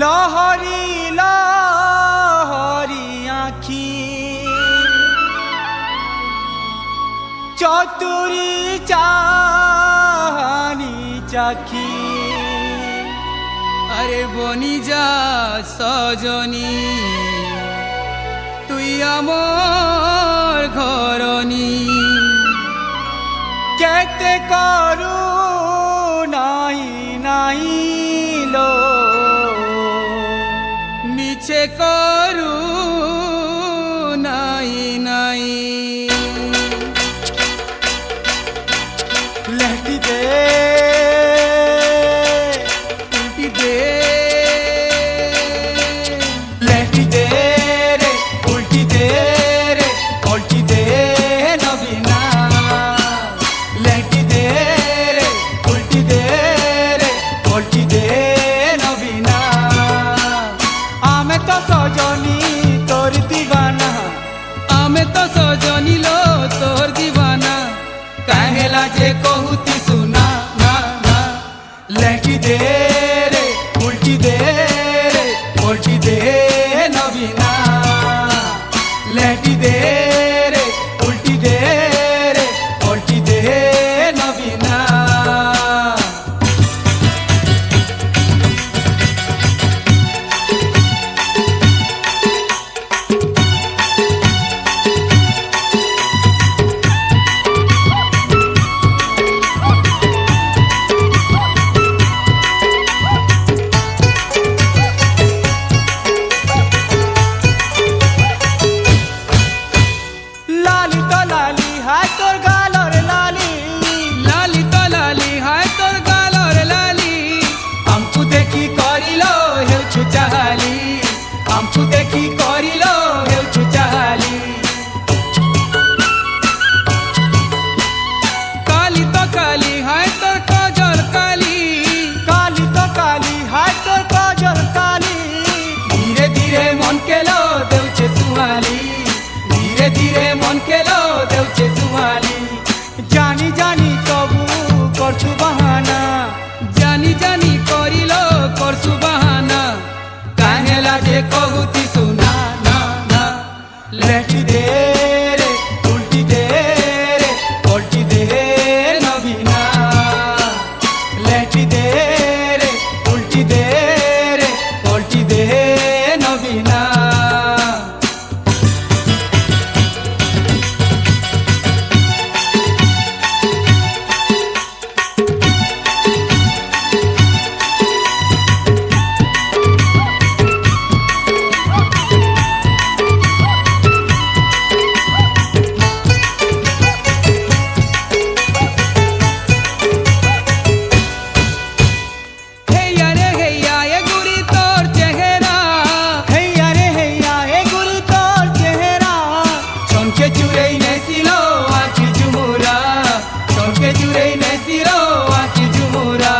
লহরি লহরি আখি চতুরি চাহানি চাখি আরে বনি যা সজনী তুই আমার ঘরনি কেতে করু নাই নাই লো মিছে করু নাই নাই লেটি দে উল্টি দে লেটি দে রে উল্টি দে রে উল্টি দে নবীনা লেটি দে রে উল্টি দে রে উল্টি দে নবীনা আমি তো সজনী তোর দিবানা আমি তো সজনী লো তোর দিবানা কাহেলা যে কহুতি সুনা না না লেটি দে রে উল্টি দে রে উল্টি দে নবীনা লেটি দে রে উল্টি দে রে উল্টি দে নবীনা লালি তো লালি হায় তোর গালর লালি লালি তো লালি হায় তোর গালর লালি আমকু দেখি করিল হেউছু চাহালি আমকু দেখি করিল হেউছু চাহালি কালি তো কালি হায় তোর কজল কালি কালি তো কালি হায় তোর কজল কালি ধীরে ধীরে মন কেলো দেউছে সুহালি ধীরে ধীরে মন কেলো দেউছে সুহালি জানি জানি তবু করছু বাহানা জানি জানি করিল করছু বাহানা কাহেলা যে কহুতি সুনা না না লেটি দে রে উল্টি দে রে উল্টি দে নবীনা লেটি দে রে উল্টি দে রে উল্টি দে নবীনা হেইয়া রে হেইয়া এ গুরি তোর চেহারা হেইয়া রে হেইয়া এ গুরি তোর চেহারা চমকে চুরেই নেছিল আখি ঝুমুরা চমকে চুরেই নেছিল আখি ঝুমুরা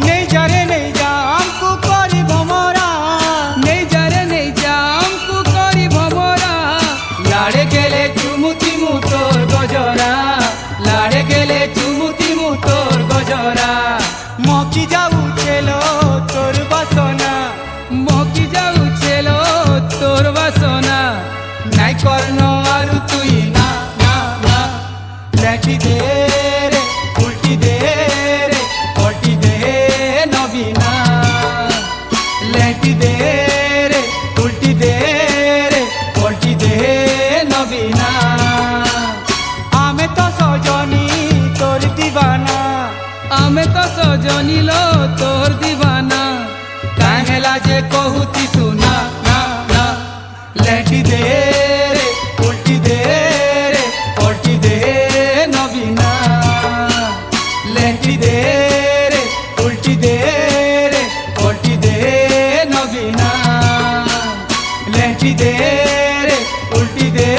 নেই যা রে নেই যা আমকু করি ভমরা নেই যা রে নেই যা আমকু করি ভমরা লাড়ে গেলে চুমুতি মু তোর গজরা লাড়ে গেলে চুমুতি মু তোর গজরা মকি যাবু ছেলো তোর বাসনা মকি যাও ছেলো তোর বাসনা নাই কর্ণ আর তুই না না না লেটি দে রে উল্টি দে রে উল্টি দে নবীনা লেটি দে রে উল্টি দে রে উল্টি দে নবীনা আমি তো সজনী তোর দিবানা আমি তো সজনী লো তোর দিবানা কাহেলা যে কহুতি সুনা না না লেটি দে রে উল্টি দে রে উল্টি দে নবীনা লেটি দে রে উল্টি দে রে উল্টি দে নবীনা লেটি দে রে উল্টি দে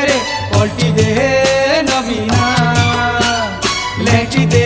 রে উল্টি দে নবীনা লেটি দে